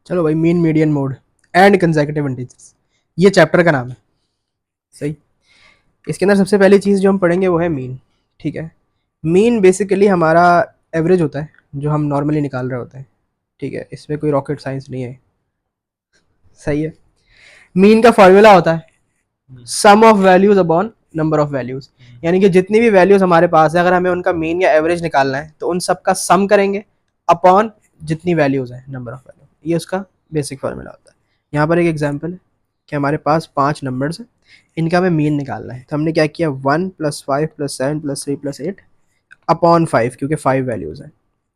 चलो भाई, mean median mode and consecutive integers, ये चैप्टर का नाम है। सही। इसके अंदर सबसे पहली चीज़ जो हम पढ़ेंगे वो है मीन। ठीक है। मीन बेसिकली हमारा एवरेज होता है जो हम नॉर्मली निकाल रहे होते हैं। ठीक है, इसमें कोई रॉकेट साइंस नहीं है। सही है। मीन का फॉर्मूला होता है sum of values upon number of values, यानी कि जितनी भी वैल्यूज हमारे पास है अगर हमें उनका मीन या एवरेज निकालना है तो उन सब का सम करेंगे अपॉन जितनी वैल्यूज है, नंबर ऑफ वैल्यू। ये उसका बेसिक फॉर्मूला होता है। यहाँ पर एक एग्जांपल है कि हमारे पास 5 नंबर्स हैं, इनका हमें मीन निकालना है। तो हमने क्या किया, 1 + 5 + 7 + 3 + 8 अपॉन 5, क्योंकि 5 वैल्यूज हैं।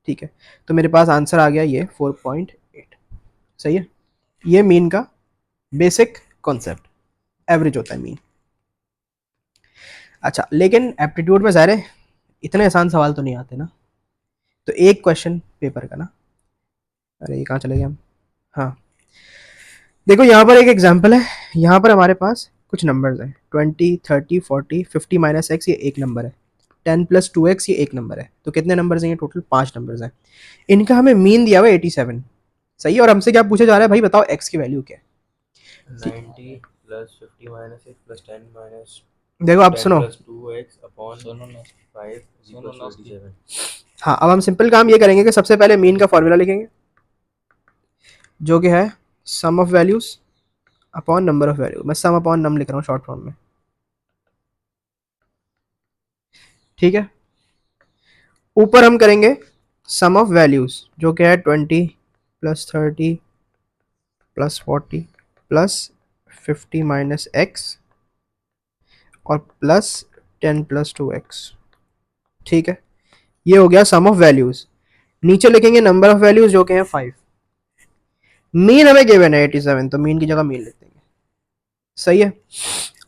ठीक है, तो मेरे पास आंसर आ गया ये 4.8। सही है। ये मीन का बेसिक कॉन्सेप्ट, एवरेज होता है मीन। अच्छा, लेकिन एप्टीट्यूड में ज़ाहिर इतने आसान सवाल तो नहीं आते ना। तो एक क्वेश्चन पेपर का ना, अरे ये कहाँ चले गए हम। हाँ, देखो यहाँ पर एक एग्जांपल है। यहाँ पर हमारे पास कुछ नंबर्स हैं, 20, 30, 40, 50 - x, ये एक नंबर है। 10 + 2x, ये एक नंबर है। तो कितने नंबर्स हैं ये, टोटल 5 नंबर्स हैं। इनका हमें मीन दिया हुआ है 87। सही है। और हमसे क्या पूछा जा रहा है भाई, बताओ x की वैल्यू क्या है। 90 + 50 - 6 + 10 - देखो आप 10 सुनो, + 2x अपॉन 5 = 87। हाँ अब हम सिंपल काम ये करेंगे कि सबसे पहले मीन का फॉर्मूला लिखेंगे जो कि है sum of values upon number of value. मैं सम अपॉन नम लिख रहा हूँ शॉर्ट फॉर्म में। ठीक है। ऊपर हम करेंगे सम ऑफ वैल्यूज जो कि है 20 + 30 + 40 + 50 - x और +10 + 2x। ठीक है, ये हो गया सम ऑफ वैल्यूज। नीचे लिखेंगे नंबर ऑफ वैल्यूज जो कि है 5। मीन हमें गिवन है 87, तो मीन की जगह मीन लिख देंगे। सही है।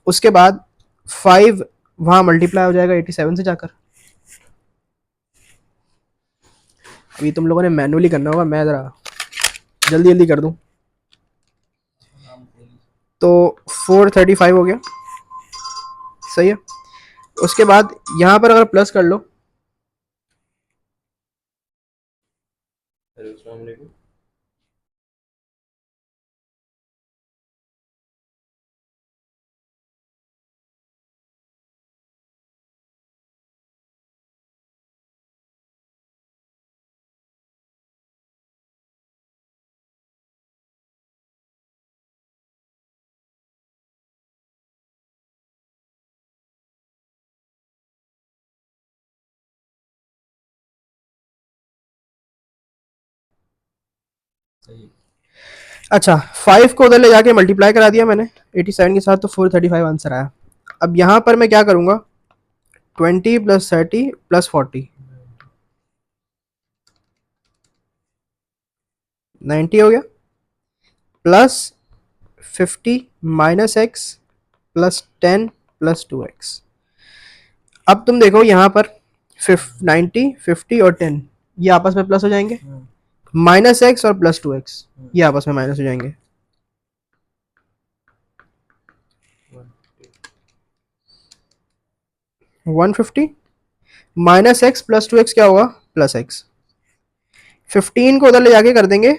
उसके बाद 5 वहां मल्टीप्लाई हो जाएगा 87 से जाकर। अभी तुम लोगों ने मैनुअली करना होगा, मैं जरा जल्दी जल्दी कर दूं। तो 435 हो गया। सही है। उसके बाद यहां पर अगर प्लस कर लो, अच्छा 5 को उधर ले जाके मल्टीप्लाई करा दिया मैंने 87 के साथ, तो 435 आंसर आया। अब यहां पर मैं क्या करूंगा, 20 + 30 + 40, 90 हो गया, प्लस 50 - x + 10 + 2x। अब तुम देखो यहाँ पर 90, 50 और 10 ये आपस में प्लस हो जाएंगे, -x और +2x ये आपस में माइनस हो जाएंगे। 150 -x + 2x क्या होगा, +x। 15 को उधर ले जाके कर देंगे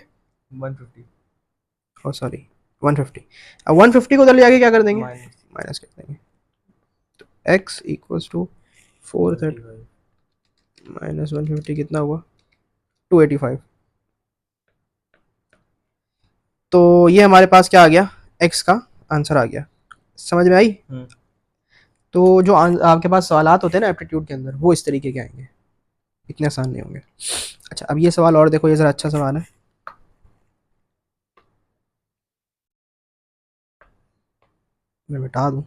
150 और सॉरी 150। अब 150 को उधर ले जाके क्या कर देंगे, माइनस कर देंगे। तो x = 430 - 150 कितना हुआ, 285। तो ये हमारे पास क्या आ गया, x का आंसर आ गया। समझ में आई। तो जो आपके पास सवालात होते हैं ना एप्टीट्यूड के अंदर, वो इस तरीके के आएंगे, इतने आसान नहीं होंगे। अच्छा, अब ये सवाल और देखो, ये ज़रा अच्छा सवाल है। मैं मिटा दूं,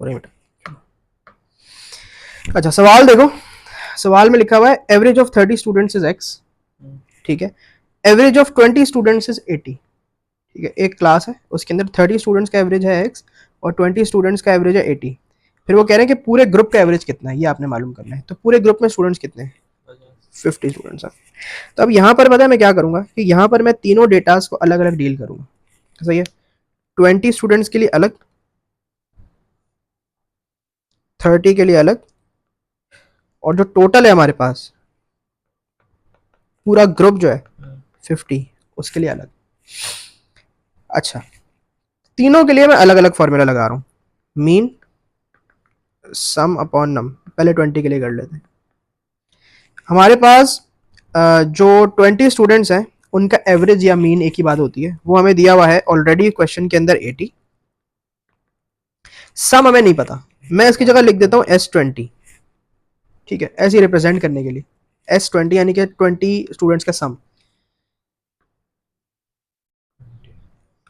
पूरे मिटा। अच्छा सवाल देखो, सवाल में लिखा हुआ है average of 30 students is x। ठीक है। Average of 20 students is 80। ठीक है, एक क्लास है उसके अंदर 30 स्टूडेंट्स का एवरेज है x और 20 स्टूडेंट्स का एवरेज है 80। फिर वो कह रहे हैं कि पूरे ग्रुप का एवरेज कितना है, ये आपने मालूम करना है। तो पूरे ग्रुप में स्टूडेंट्स कितने हैं, 50 स्टूडेंट्स हैं। तो अब यहाँ पर पता है मैं क्या करूंगा कि यहाँ पर मैं तीनों डेटास को अलग अलग डील करूंगा। सही है। 20 स्टूडेंट्स के लिए अलग, 30 के लिए अलग, और जो टोटल है हमारे पास पूरा ग्रुप जो है 50, उसके लिए अलग। अच्छा, तीनों के लिए मैं अलग अलग फॉर्मूला लगा रहा हूँ। मीन सम अपॉन नम, पहले 20 के लिए कर लेते हैं। हमारे पास जो 20 स्टूडेंट्स हैं उनका एवरेज या मीन एक ही बात होती है, वो हमें दिया हुआ है ऑलरेडी क्वेश्चन के अंदर 80। सम हमें नहीं पता, मैं इसकी जगह लिख देता हूँ S20, ठीक है, ऐसे रिप्रेजेंट करने के लिए S20 यानी कि 20 स्टूडेंट्स का सम।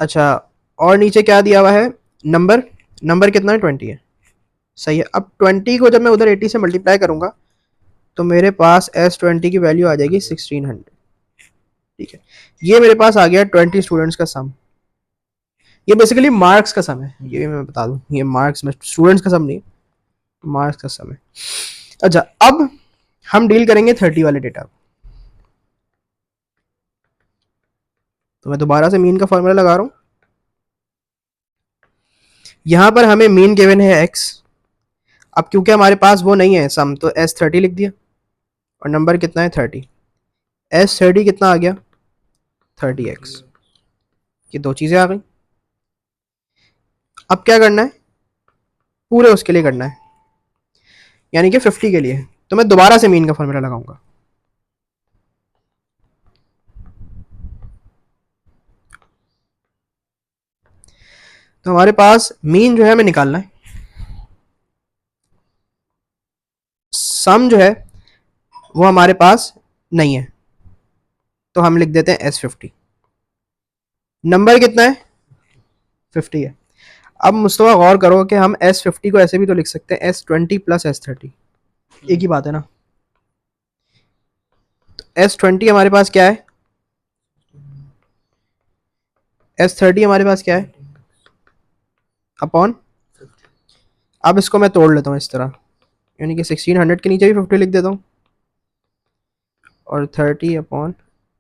अच्छा, और नीचे क्या दिया हुआ है, नंबर, नंबर कितना है 20 है, सही है। अब 20 को जब मैं उधर 80 से मल्टीप्लाई करूंगा तो मेरे पास S20 की वैल्यू आ जाएगी 1600, ठीक है। ये मेरे पास आ गया 20 स्टूडेंट्स का सम। ये बेसिकली मार्क्स का सम है, ये भी मैं बता दूं, ये मार्क्स में स्टूडेंट्स का सम नहीं, मार्क्स का सम है। अच्छा, अब हम डील करेंगे 30 वाले डेटा। तो मैं दोबारा से मीन का फॉर्मूला लगा रहा हूं। यहां पर हमें मीन गिवन है x। अब क्योंकि हमारे पास वो नहीं है सम, तो S30 लिख दिया, और नंबर कितना है 30। S30 कितना आ गया 30x। ये दो चीजें आ गई। अब क्या करना है, पूरे उसके लिए करना है, यानी कि 50 के लिए। तो मैं दोबारा से मीन का फॉर्मूला लगाऊंगा। तो हमारे पास मीन जो है हमें निकालना है, सम जो है वो हमारे पास नहीं है, तो हम लिख देते हैं S50। नंबर कितना है 50 है। अब मुस्तफा गौर करो कि हम S50 को ऐसे भी तो लिख सकते हैं S20 प्लस S30, एक ही बात है ना। तो S20 हमारे पास क्या है, S30 हमारे पास क्या है अपॉन। अब इसको मैं तोड़ लेता हूँ इस तरह, यानी कि 1600 के नीचे भी 50 लिख देता हूँ, और 30 अपॉन,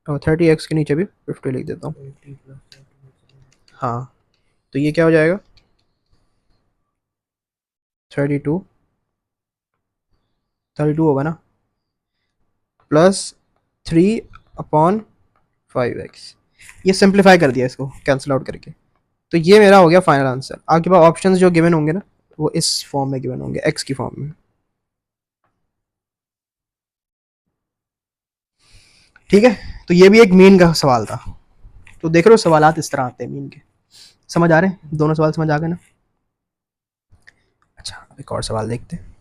और 30x के नीचे भी 50 लिख देता हूँ। हाँ, तो ये क्या हो जाएगा 32, 32 होगा ना, प्लस 3 अपॉन 5x। ये सिंप्लीफाई कर दिया इसको कैंसिल आउट करके। तो ये मेरा हो गया फाइनल आंसर। आपके पास ऑप्शंस जो गिवन होंगे ना, वो इस फॉर्म में गिवन होंगे, x की फॉर्म में, ठीक है। तो ये भी एक मीन का सवाल था। तो देख रहे हो सवालात इस तरह आते हैं मीन के। समझ आ रहे हैं, दोनों सवाल समझ आ गए ना। अच्छा, एक और सवाल देखते हैं।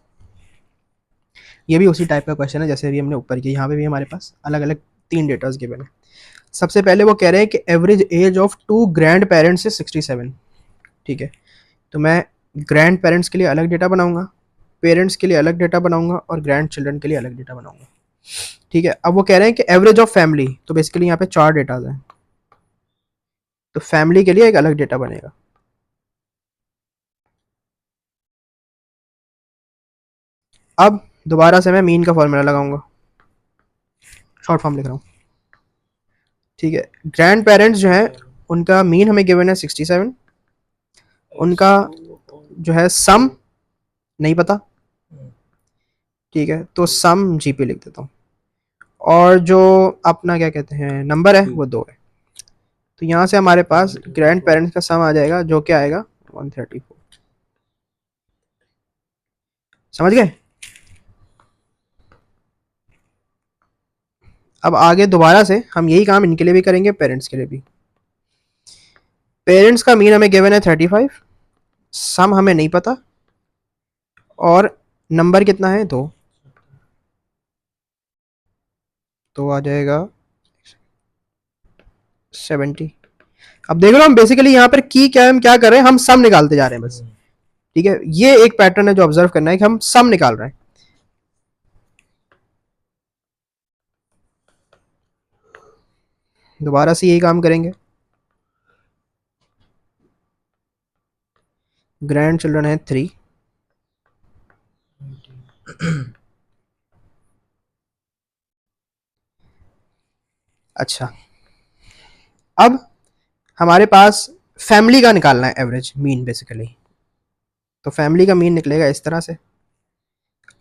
ये भी उसी टाइप का क्वेश्चन है जैसे भी हमने ऊपर किया। यहाँ पे भी हमारे पास अलग अलग 3 डेटाज गिवन है। सबसे पहले वो कह रहे हैं कि average age of 2 grand parents is 67, ठीक है। तो मैं ग्रैंड पेरेंट्स के लिए अलग डेटा बनाऊंगा, पेरेंट्स के लिए अलग डेटा बनाऊंगा, और ग्रैंड चिल्ड्रन के लिए अलग डेटा बनाऊंगा, ठीक है। अब वो कह रहे हैं कि एवरेज ऑफ फैमिली, तो बेसिकली यहाँ पे 4 डेटाज हैं, तो फैमिली के लिए एक अलग डेटा बनेगा। अब दोबारा से मैं मीन का फॉर्मूला लगाऊंगा, शॉर्ट फॉर्म लिख रहा हूँ, ठीक है। ग्रैंड पेरेंट्स जो है उनका मीन हमें गिवन है 67, उनका जो है सम नहीं पता, ठीक है, तो सम जीपी लिख देता हूँ, और जो अपना क्या कहते हैं नंबर है वो 2 है। तो यहाँ से हमारे पास ग्रैंड पेरेंट्स का सम आ जाएगा, जो क्या आएगा 134। समझ गए। अब आगे दोबारा से हम यही काम इनके लिए भी करेंगे, पेरेंट्स के लिए भी। पेरेंट्स का मीन हमें गिवन है 35, सम हमें नहीं पता, और नंबर कितना है 2, तो आ जाएगा 70। अब देख लो हम बेसिकली यहाँ पर की क्या हम क्या कर रहे हैं, हम सम निकालते जा रहे हैं बस, ठीक है। ये एक पैटर्न है जो ऑब्जर्व करना है कि हम सम निकाल रहे हैं। दोबारा से यही काम करेंगे। ग्रैंड चिल्ड्रन है 3, अच्छा। अब हमारे पास फैमिली का निकालना है एवरेज मीन बेसिकली। तो फैमिली का मीन निकलेगा इस तरह से,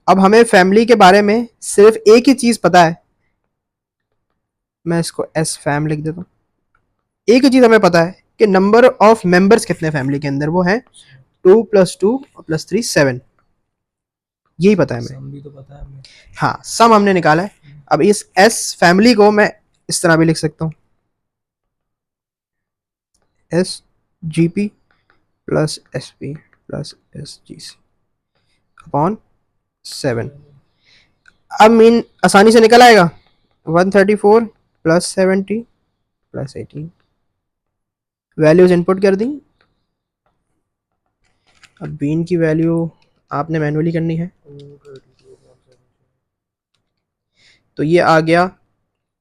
अब हमें फैमिली के बारे में सिर्फ एक ही चीज पता है, मैं इसको एस फैम लिख देता हूँ। एक ही चीज हमें पता है कि नंबर ऑफ मेंबर्स कितने फैमिली के अंदर, वो है 2 + 2 + 3 7, यही पता है हमें। सम भी तो पता है हमें। हाँ, सम हमने निकाला है। अब इस एस फैमिली को मैं इस तरह भी लिख सकता हूँ, S G P plus S P plus S G C upon 7। अब मीन आसानी से निकल आएगा, 134 + 70 + 18, वैल्यूज इनपुट कर दी। अब बीन की वैल्यू आपने मैनुअली करनी है, तो ये आ गया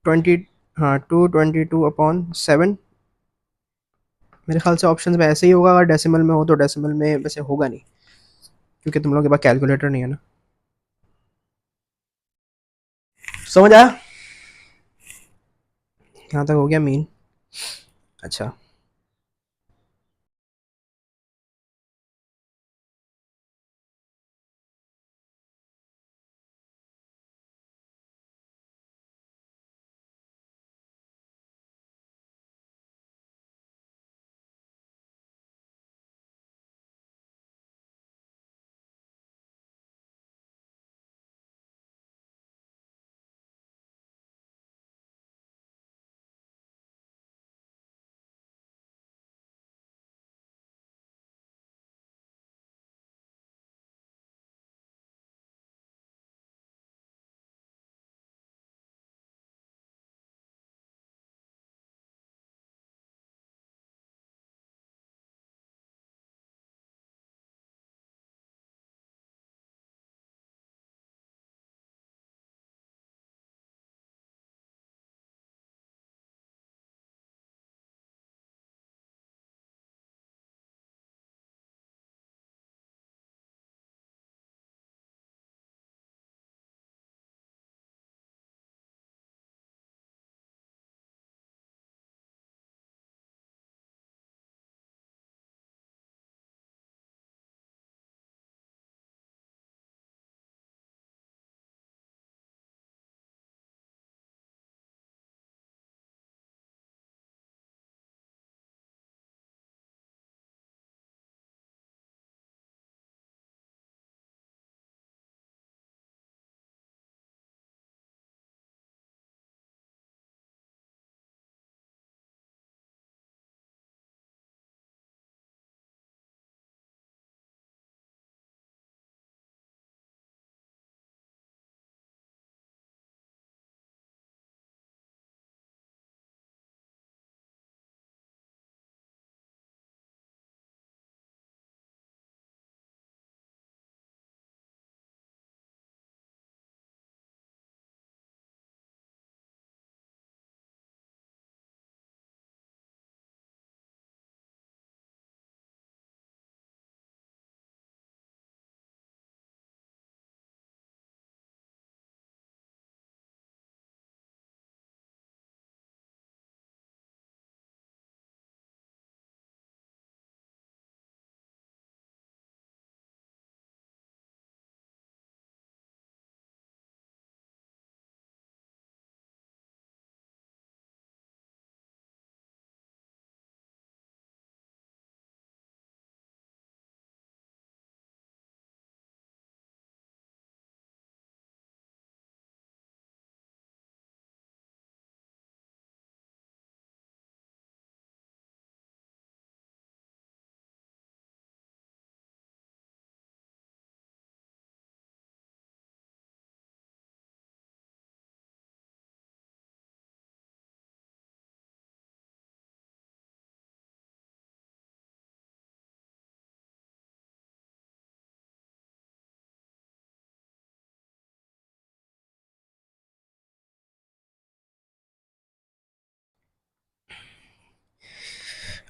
20, हाँ 222/7। मेरे ख्याल से ऑप्शन में ऐसे ही होगा, अगर डेसिमल में हो तो। डेसिमल में वैसे होगा नहीं, क्योंकि तुम लोगों के पास कैलकुलेटर नहीं है ना। समझ आया? यहाँ तक हो गया मीन। अच्छा,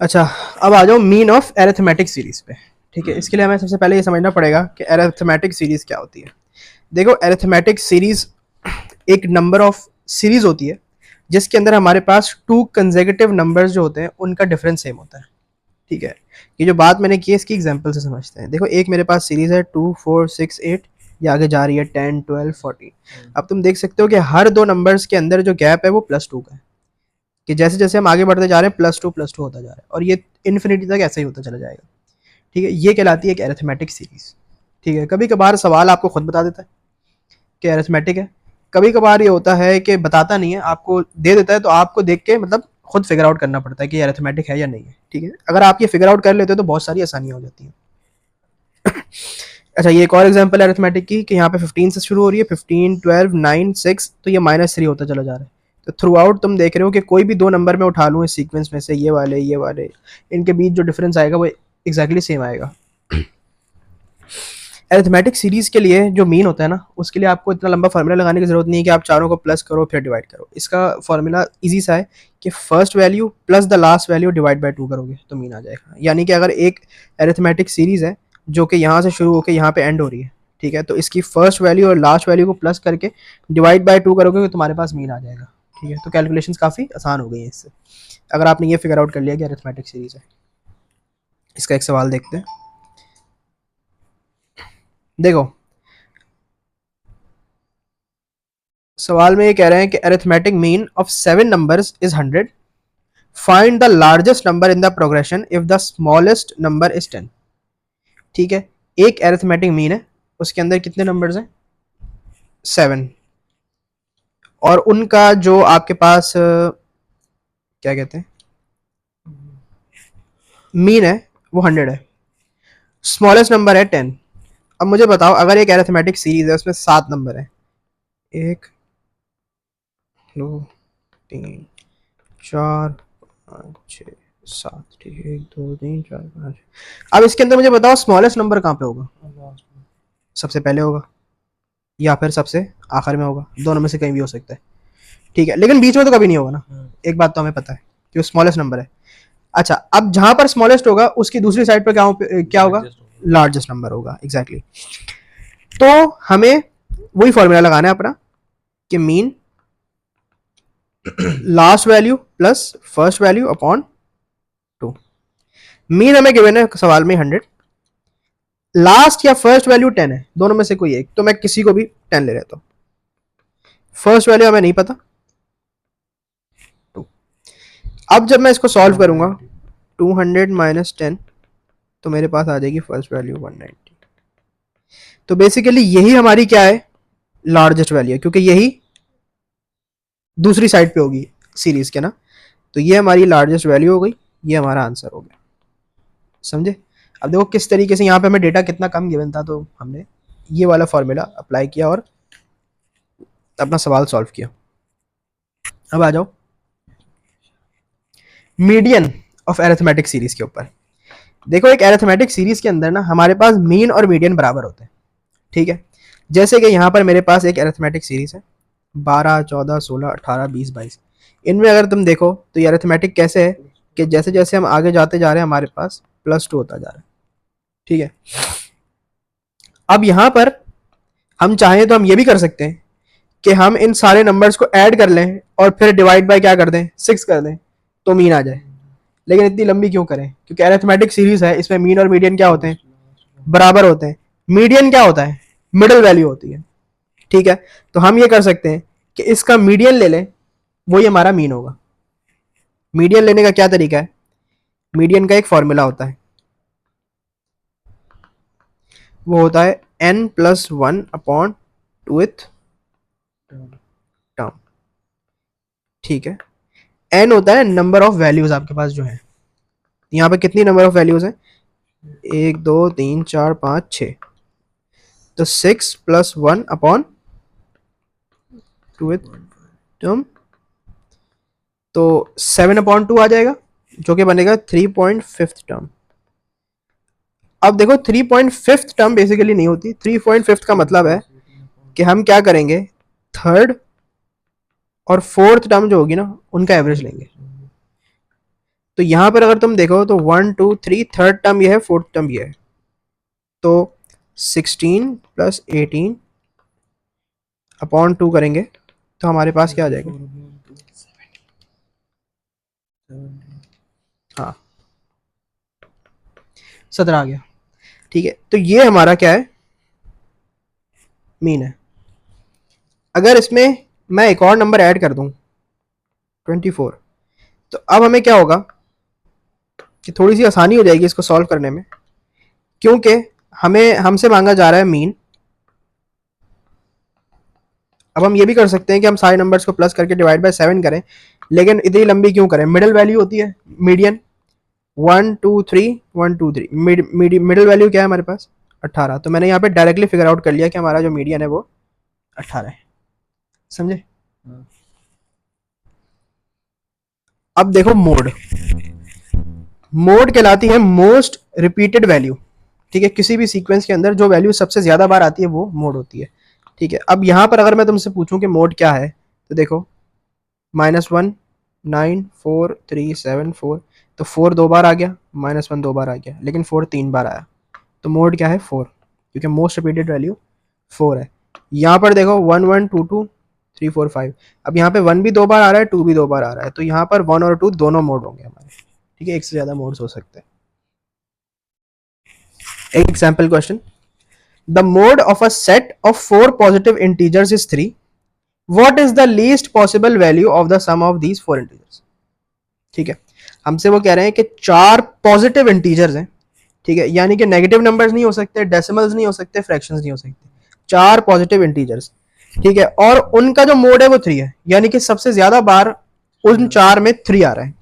अच्छा, अब आ जाओ मीन ऑफ एरिथमेटिक सीरीज पे। ठीक है, इसके लिए हमें सबसे पहले ये समझना पड़ेगा कि एरिथमेटिक सीरीज क्या होती है। देखो, एरिथमेटिक सीरीज एक नंबर ऑफ सीरीज होती है जिसके अंदर हमारे पास 2 कंसेक्यूटिव नंबर्स जो होते हैं उनका डिफरेंस सेम होता है। ठीक है, ये जो बात मैंने की है इसकी एग्जांपल से समझते हैं। देखो, एक मेरे पास सीरीज है 2 4 6 8, ये आगे जा रही है 10, 12, 14। अब तुम देख सकते हो कि हर दो नंबर्स के अंदर जो गैप है वो +2 का है, कि जैसे जैसे हम आगे बढ़ते जा रहे हैं +2 होता जा रहा है, और ये इन्फिनिटी तक ऐसे ही होता चला जाएगा। ठीक है, ये कहलाती है एक एरिथमेटिक सीरीज। ठीक है, कभी कभार सवाल आपको खुद बता देता है कि एरिथमेटिक है, कभी कभार ये होता है कि बताता नहीं है, आपको दे देता है, तो आपको देख के मतलब खुद फिगर आउट करना पड़ता है कि एरिथमेटिक है या नहीं है। ठीक है, अगर आप ये फिगर आउट कर लेते हो तो बहुत सारी आसानियां हो जाती हैं। अच्छा, ये एक और एग्जांपल है अरिथमेटिक की, कि यहाँ पे 15 से शुरू हो रही है, 15, 12, 9, 6, तो ये -3 होता चला जा रहा है। तो थ्रू आउट तुम देख रहे हो कि कोई भी दो नंबर में उठा लूँ इस सीक्वेंस में से, ये वाले, इनके बीच जो डिफरेंस आएगा वो एग्जैक्टली सेम आएगा। अरिथमेटिक सीरीज के लिए जो मीन होता है ना, उसके लिए आपको इतना लंबा फार्मूला लगाने की जरूरत नहीं है कि आप चारों को प्लस करो फिर डिवाइड करो। इसका फार्मूला इजी सा है कि first value plus the last value divide by 2 करोगे तो मीन आ जाएगा। यानी कि अगर एक अरिथमेटिक सीरीज है जो कि यहाँ से शुरू होकर यहाँ पे एंड हो रही है, ठीक है, तो इसकी फर्स्ट वैल्यू और लास्ट वैल्यू को प्लस करके डिवाइड बाय 2 करोगे तो तुम्हारे पास मीन आ जाएगा। ठीक है, तो कैलकुलेशन काफ़ी आसान हो गई है इससे, अगर आपने ये फिगर आउट कर लिया कि अरिथमेटिक सीरीज है। इसका एक सवाल देखते हैं। देखो, सवाल में ये कह रहे हैं कि arithmetic mean of 7 numbers is 100, find the largest number in the progression if the smallest number is 10। ठीक है, एक अरिथमेटिक मीन है, उसके अंदर कितने नंबर्स हैं? 7, और उनका जो आपके पास क्या कहते हैं, मीन है वो 100 है, स्मॉलेस्ट नंबर है 10। अब मुझे बताओ, अगर एक अरिथमेटिक सीरीज है उसमें 7 नंबर है, 1, 2, 3, 4, 5, 6, 7, ठीक है, 1, 2, 3, 4, 5। अब इसके अंदर मुझे बताओ स्मॉलेस्ट नंबर कहाँ पे होगा? सबसे पहले होगा या फिर सबसे आखिर में होगा, दोनों में से कहीं भी हो सकता है। ठीक है, लेकिन बीच में तो कभी नहीं होगा ना, एक बात तो हमें पता है कि वो स्मॉलेस्ट नंबर है। अच्छा, अब जहां पर स्मॉलेस्ट होगा उसकी दूसरी साइड पर क्या होगा? लार्जेस्ट नंबर होगा, एग्जैक्टली। तो हमें वही फॉर्मूला लगाना है अपना कि mean last value plus first value upon 2। Mean हमें गिवन है सवाल में 100, लास्ट या फर्स्ट वैल्यू 10 है, दोनों में से कोई एक, तो मैं किसी को भी 10 ले लेता हूं। फर्स्ट वैल्यू हमें नहीं पता, 2। अब जब मैं इसको सॉल्व करूंगा 200 माइनस 10, तो मेरे पास आ जाएगी फर्स्ट वैल्यू 190। तो बेसिकली यही हमारी क्या है? लार्जेस्ट वैल्यू है, क्योंकि यही दूसरी साइड पे होगी सीरीज के ना, तो ये हमारी लार्जेस्ट वैल्यू हो गई, ये हमारा आंसर हो गया। समझे? अब देखो किस तरीके से यहाँ पे हमें डेटा कितना कम गिवन था, तो हमने ये वाला फॉर्मूला अप्लाई किया और अपना सवाल सॉल्व किया। अब आ जाओ मीडियन ऑफ एरिथमेटिक सीरीज के ऊपर। देखो, एक एरिथमेटिक सीरीज के अंदर ना हमारे पास मीन और मीडियन बराबर होते हैं। ठीक है, जैसे कि यहाँ पर मेरे पास एक एरिथमेटिक सीरीज है, 12, 14, 16, 18, 20, 22। इनमें अगर तुम देखो तो ये अरिथमेटिक कैसे है कि जैसे जैसे हम आगे जाते जा रहे हैं हमारे पास +2 होता जा रहा है। ठीक है, अब यहाँ पर हम चाहें तो हम ये भी कर सकते हैं कि हम इन सारे नंबर्स को ऐड कर लें और फिर डिवाइड बाय क्या कर दें, 6 कर दें, तो मीन आ जाए। लेकिन इतनी लंबी क्यों करें, क्योंकि अरिथमेटिक सीरीज है, इसमें मीन और मीडियन क्या होते हैं? बराबर होते हैं। मीडियन क्या होता है? मिडिल वैल्यू होती है। ठीक है, तो हम ये कर सकते हैं कि इसका मीडियन ले लें, वही हमारा मीन होगा। मीडियन लेने का क्या तरीका है? मीडियन का एक फॉर्मूला होता है, वो होता है n+1/2th टर्म। ठीक है, n होता है नंबर ऑफ वैल्यूज आपके पास जो है। यहाँ पे कितनी नंबर ऑफ वैल्यूज है? 1, 2, 3, 4, 5, 6, तो 6+1/2th टर्म, तो 7/2 आ जाएगा, जो कि बनेगा 3.5 टर्म। अब देखो 3.5 टर्म बेसिकली नहीं होती, 3.5 का मतलब है कि हम क्या करेंगे, थर्ड और फोर्थ टर्म जो होगी ना उनका एवरेज लेंगे। तो यहां पर अगर तुम देखो तो 1, 2, 3, थर्ड टर्म ये है, फोर्थ टर्म ये है, तो 16+18/2 करेंगे तो हमारे पास क्या आ जाएगा? हाँ, 17 आ गया। ठीक है, तो ये हमारा क्या है? मीन है। अगर इसमें मैं एक और नंबर ऐड कर दूं 24, तो अब हमें क्या होगा कि थोड़ी सी आसानी हो जाएगी इसको सॉल्व करने में, क्योंकि हमें हमसे मांगा जा रहा है मीन। अब हम ये भी कर सकते हैं कि हम सारे नंबर्स को प्लस करके डिवाइड बाय 7 करें, लेकिन इतनी लंबी क्यों करें? मिडिल वैल्यू होती है मीडियन, 1 2 3 1 2 3, मिडिल वैल्यू क्या है हमारे पास? 18। तो मैंने यहाँ पे डायरेक्टली फिगर आउट कर लिया कि हमारा जो मीडियन है वो 18 है। समझे? अब देखो मोड। मोड कहलाती है मोस्ट रिपीटेड वैल्यू। ठीक है, किसी भी सीक्वेंस के अंदर जो वैल्यू सबसे ज्यादा बार आती है वो मोड होती है। ठीक है, अब यहां पर अगर मैं तुमसे पूछूं कि मोड क्या है, तो देखो -1 9 4 3 7 4, तो 4 दो बार आ गया, -1 दो बार आ गया, लेकिन 4 तीन बार आया। तो मोड क्या है? 4, क्योंकि मोस्ट रिपीटेड वैल्यू 4 है। यहाँ पर देखो 1 1 2 2 3 4 5, अब यहाँ पे 1 भी दो बार आ रहा है, 2 भी दो बार आ रहा है, तो यहाँ पर 1 और 2 दोनों मोड होंगे हमारे। ठीक है, एक से ज्यादा मोड्स हो सकते हैं। एक example question, the mode of a set of 4 positive integers is 3, what is the least possible value of the sum of these 4 integers. ठीक है, हमसे वो कह रहे हैं कि 4 पॉजिटिव इंटीजर्स हैं। ठीक है, यानी कि नेगेटिव नंबर्स नहीं हो सकते, डेसिमल्स नहीं हो सकते, फ्रैक्शंस नहीं हो सकते, 4 पॉजिटिव इंटीजर्स। ठीक है, और उनका जो मोड है वो 3 है, यानी कि सबसे ज्यादा बार उन 4 में 3 आ रहा है।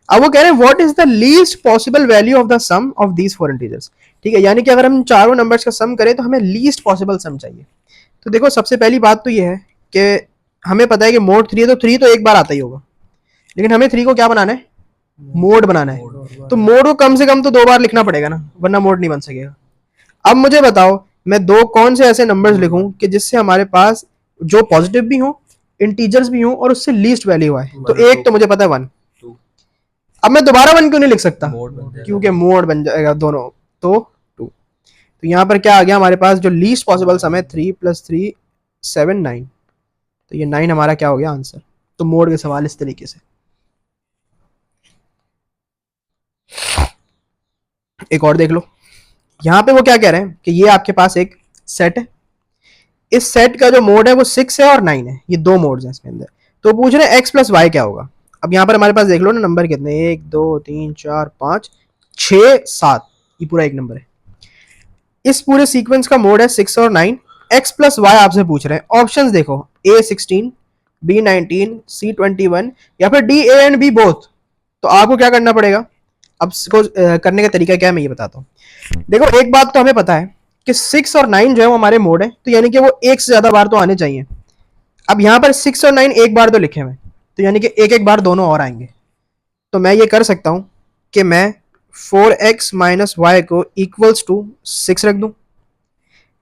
अब वो कह रहे हैं what is the least possible value of the sum of these 4 integers. ठीक है, यानी कि अगर हम चारों नंबर्स का सम करें तो हमें लीस्ट पॉसिबल सम चाहिए। तो देखो सबसे पहली बात तो ये है कि हमें पता है कि मोड 3 है, तो 3 तो एक बार आता ही होगा, लेकिन हमें 3 को क्या बनाना है? मोड बनाना है। तो मोड को कम से कम तो 2 बार लिखना पड़ेगा ना, वरना मोड नहीं बन सकेगा। अब मुझे बताओ मैं दो कौन से ऐसे नंबर्स लिखूं कि जिससे हमारे पास जो पॉजिटिव भी हो, इंटीजर्स भी हो, और उससे लीस्ट वैल्यू आए। तो एक तो मुझे पता है 1, अब मैं दोबारा 1 क्यों नहीं लिख सकता? क्योंकि मोड बन जाएगा दोनों। तो 2। तो यहाँ पर क्या आ गया हमारे पास? जो लीस्ट पॉसिबल सम है 3 + 3 7 9, तो ये 9 हमारा क्या हो गया? आंसर। तो मोड के सवाल इस तरीके से। एक और देख लो, यहाँ पे वो क्या कह रहे हैं कि ये आपके पास एक सेट है, इस सेट का जो मोड है वो 6 है और 9 है, ये दो मोड्स हैं इसके अंदर। तो पूछ रहे हैं x + y क्या होगा। अब यहाँ पर हमारे पास देख लो ना नंबर कितने, 1 2 3 4 5 6 7, ये पूरा एक नंबर है। इस पूरे सीक्वेंस का मोड है 6 और 9, x + y आपसे पूछ रहे हैं। ऑप्शंस देखो, A16, B19, C21, या फिर D A and B both. तो आपको क्या करना पड़ेगा? अब इसको करने का तरीका क्या है मैं ये बताता हूँ। देखो एक बात तो हमें पता है कि 6 और 9 जो है वो हमारे मोड है, तो यानी कि वो एक से ज्यादा बार तो आने चाहिए। अब यहाँ पर 6 और 9 एक बार तो लिखे हुए, तो यानी कि एक एक बार दोनों और आएंगे। तो मैं ये कर सकता हूँ कि मैं 4x - y को इक्वल्स टू 6 रख दूं,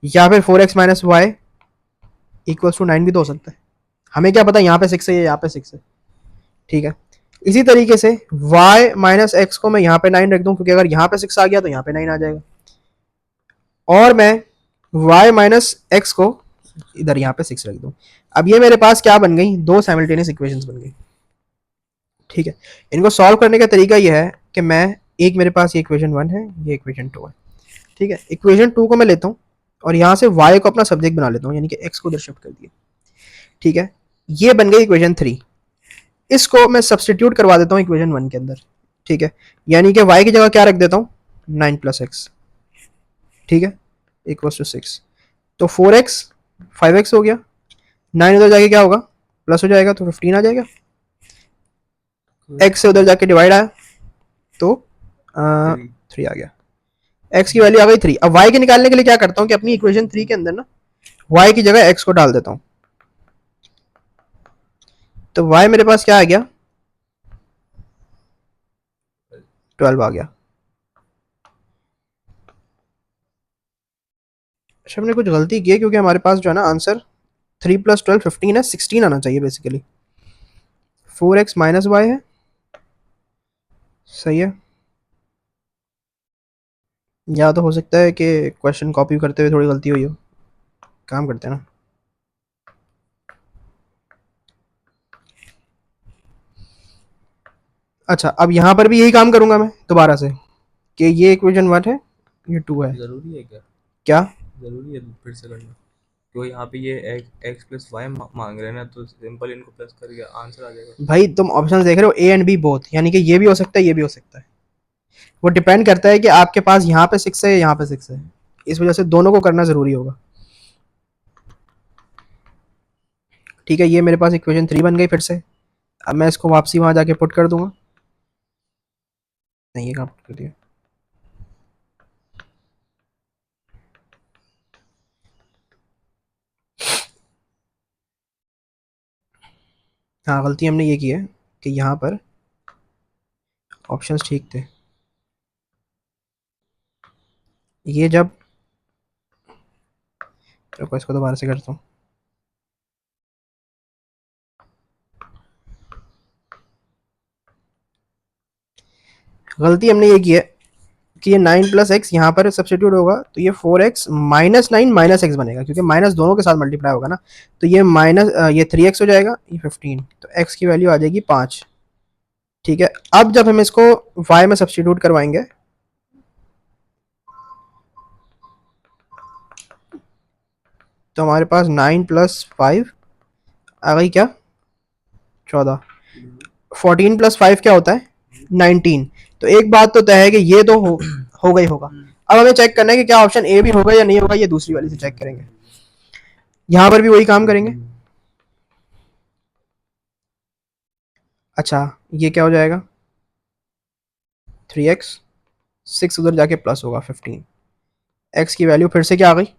या फिर 4x - y इक्वल्स टू 9 भी तो हो सकता है। हमें क्या पता यहाँ पे 6 है या यहाँ पे 6 है। ठीक है, इसी तरीके से y - x को मैं यहाँ पे 9 रख दूं, क्योंकि अगर यहाँ पे 6 आ गया तो यहाँ पे 9 आ जाएगा। और मैं y - x को इधर यहाँ पे 6 रख दूं। अब ये मेरे पास क्या बन गई? दो साइमल्टेनियस इक्वेशंस बन गई। ठीक है, इनको सॉल्व करने का तरीका ये है कि मैं एक मेरे पास ये इक्वेशन 1 है, ये इक्वेशन 2 है। ठीक है, इक्वेशन 2 को मैं लेता हूँ और यहाँ से y को अपना सब्जेक्ट बना लेता हूँ, यानी कि x को उधर शिफ्ट कर दिया। ठीक है, ये बन गई इक्वेशन 3। इसको मैं सब्सटीट्यूट करवा देता हूँ इक्वेशन 1 के अंदर। ठीक है, यानी कि y की जगह क्या रख देता हूँ? 9 + x। ठीक है, इक्वल्स टू 6। तो 4x 5x हो गया, 9 उधर जाके क्या होगा? प्लस हो जाएगा, तो 15 आ जाएगा। x से उधर जाके डिवाइड आया तो 3 आ गया। x की वैल्यू आ गई 3। अब y के निकालने के लिए क्या करता हूँ कि अपनी इक्वेशन 3 के अंदर ना y की जगह x को डाल देता हूँ। तो y मेरे पास क्या आ गया? 12 आ गया। अच्छा हमने कुछ गलती की है, क्योंकि हमारे पास जो है ना आंसर 3 + 12 15 है, 16 आना चाहिए बेसिकली। 4x - y है, सही है। या तो हो सकता है कि क्वेश्चन कॉपी करते हुए थोड़ी गलती हुई हो, काम करते हैं ना। अच्छा, अब यहाँ पर भी यही काम करूंगा मैं दोबारा से कि ये इक्वेशन 1 है, ये 2 है। जरूरी है क्या? क्या जरूरी है फिर से करना? तो यहाँ पे ये x प्लस वाई मांग रहे हैं ना, तो सिंपल इनको प्लस करके आंसर आ जाएगा। भाई तुम ऑप्शन देख रहे हो ए एंड बी बोथ, यानी कि ये भी हो सकता है ये भी हो सकता है। वो डिपेंड करता है कि आपके पास यहाँ पे 6 है यहाँ पे 6 है, इस वजह से दोनों को करना जरूरी होगा। ठीक है, ये मेरे पास इक्वेशन 3 बन गई फिर से। अब मैं इसको वापसी वहां जाके पुट कर दूंगा। नहीं, ये कहाँ पुट कर दिया? हाँ, गलती हमने ये की है कि यहाँ पर ऑप्शंस ठीक थे। ये जब, रुको इसको दोबारा से करता हूँ। गलती हमने ये की है कि ये 9 प्लस एक्स यहाँ पर सब्सटीट्यूट होगा तो ये 4x माइनस 9 माइनस एक्स बनेगा, क्योंकि माइनस दोनों के साथ मल्टीप्लाई होगा ना। तो ये माइनस ये 3x हो जाएगा, ये 15, तो x की वैल्यू आ जाएगी 5। ठीक है, अब जब हम इसको y में सब्सटीट्यूट करवाएंगे तो हमारे पास 9 प्लस 5 आ गई क्या, 14। 14 प्लस 5 क्या होता है, 19। तो एक बात तो तय है कि ये तो हो गई होगा। अब हमें चेक करना है कि क्या ऑप्शन ए भी होगा या नहीं होगा, ये दूसरी वाली से चेक करेंगे। यहां पर भी वही काम करेंगे। अच्छा, ये क्या हो जाएगा, 3x, 6 उधर जाके प्लस होगा 15, x की वैल्यू फिर से क्या आ गई